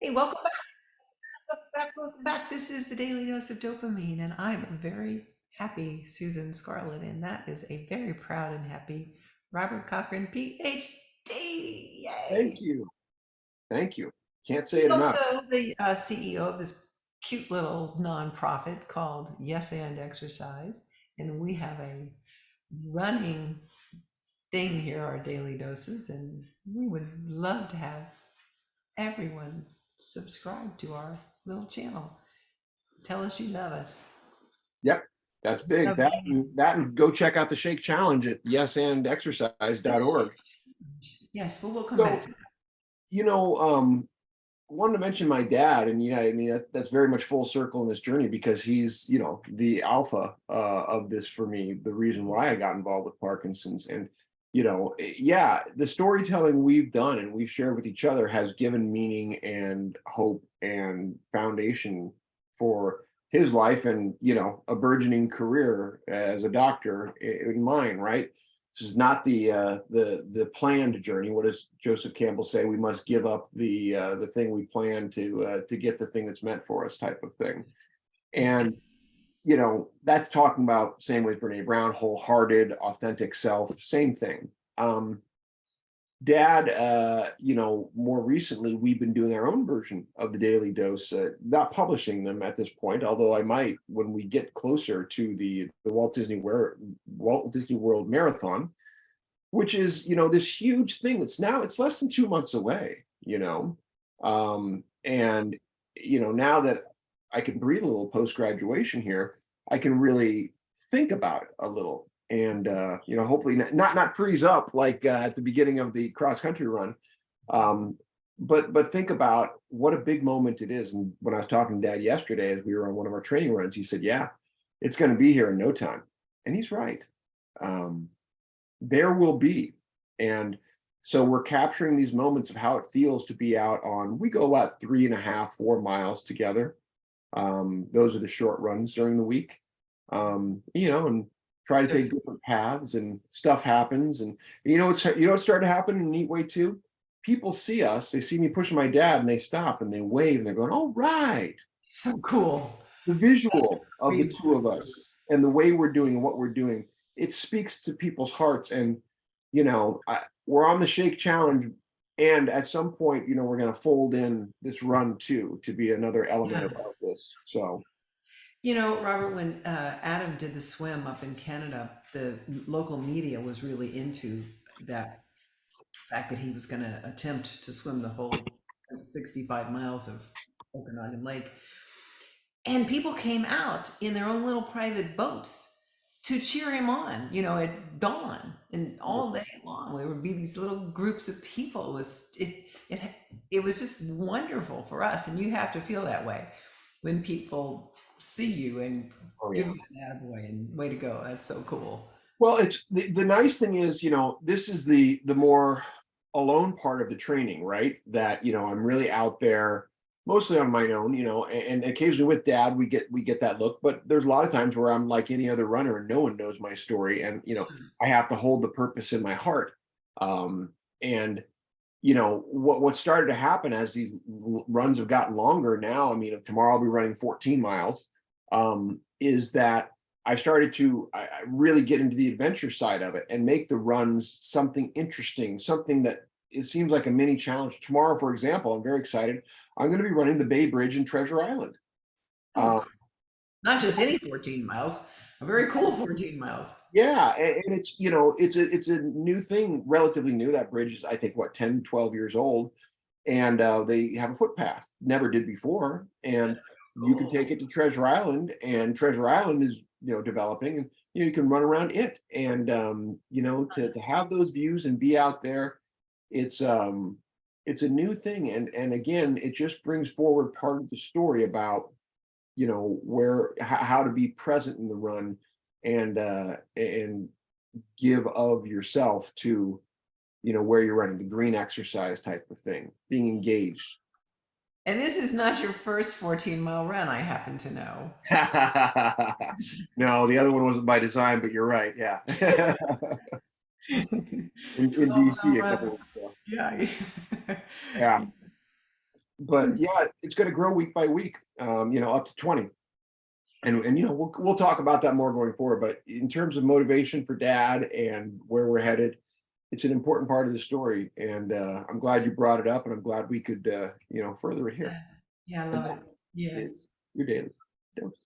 Hey, welcome back, welcome back, welcome back. This is the Daily Dose of Dopamine, and I'm a very happy Susan Scarlett, and that is a very proud and happy Robert Cochrane, PhD. Thank Yay! you. Thank you. Can't say He's it enough. also the CEO of this cute little nonprofit called Yes and Exercise, and we have a running thing here, our daily doses, and we would love to have everyone subscribe to our little channel. Tell us you love us. Yep, that's big. Love That and go check out the Shake Challenge at yesandexercise.org. Yes, well, we'll come back So, to that. you know, um, wanted to mention my dad, and I mean that's very much full circle in this journey because he's, the alpha of this for me, the reason why I got involved with Parkinson's. And yeah, the storytelling we've done and we've shared with each other has given meaning and hope and foundation for his life and a burgeoning career as a doctor in mine, right? This is not the planned journey. What does Joseph Campbell say? We must give up the thing we plan to get the thing that's meant for us, type of thing. And that's talking about, same with Brene Brown, wholehearted, authentic self, same thing. Um, Dad, more recently, we've been doing our own version of the Daily Dose, not publishing them at this point, although I might when we get closer to the Walt Disney World Marathon, which is this huge thing it's less than 2 months away. And now that I can breathe a little post graduation here, I can really think about it a little, and hopefully not freeze up like at the beginning of the cross country run. Um, but think about what a big moment it is. And when I was talking to Dad yesterday as we were on one of our training runs, he said, yeah, it's going to be here in no time. And he's right. um, there will be. And so we're capturing these moments of how it feels to be out on, we go about 3.5, 4 miles together. Those are the short runs during the week. And try to So take different paths, and stuff happens. And it's started to happen in a neat way too. People see us, they see me pushing my dad, and they stop and they wave and they're going, "Oh, right." so cool. The visual of the Really two of us and the way we're doing and what we're doing, it speaks to people's hearts. And we're on the Shake Challenge, and at some point, we're going to fold in this run too to be another element yeah. of this. So Robert, when Adam did the swim up in Canada, the local media was really into that fact that he was going to attempt to swim the whole 65 miles of Okanagan Lake. And people came out in their own little private boats to cheer him on, at dawn and all day long. There would be these little groups of people. It was just wonderful for us. And you have to feel that way when people see you and oh give yeah. you an attaboy and way to go. That's so cool. Well, it's the nice thing is, this is the more alone part of the training, right? That, I'm really out there mostly on my own, and occasionally with Dad, we get that look. But there's a lot of times where I'm like any other runner and no one knows my story. And, I have to hold the purpose in my heart. And what started to happen as these runs have gotten longer now, I mean, tomorrow I'll be running 14 miles, is that I started to I really get into the adventure side of it and make the runs something interesting, something that it seems like a mini challenge. Tomorrow, for example, I'm very excited. I'm going to be running the Bay Bridge in Treasure Island. Oh, Uh, cool. Not just any 14 miles, a very cool 14 miles. yeah, and it's a new thing, relatively new. That bridge is, I think, what, 10, 12 years old, and they have a footpath, never did before. And you can Cool. take it to Treasure Island, and Treasure Island is developing, and you can run around it. And to have those views and be out there, it's a new thing. And again, it just brings forward part of the story about how to be present in the run, and give of yourself to where you're running, the green exercise type of thing, being engaged. And this is not your first 14-mile run, I happen to know. No, the other one wasn't by design, but you're right. Yeah. 12 In DC mile a couple run. of weeks ago. Yeah. Yeah. but yeah, it's going to grow week by week, up to 20. And we'll talk about that more going forward. But in terms of motivation for dad and where we're headed, it's an important part of the story. And I'm glad you brought it up, and I'm glad we could further it here. Yeah. Yeah, I And love it. that Yeah. is your daily dose.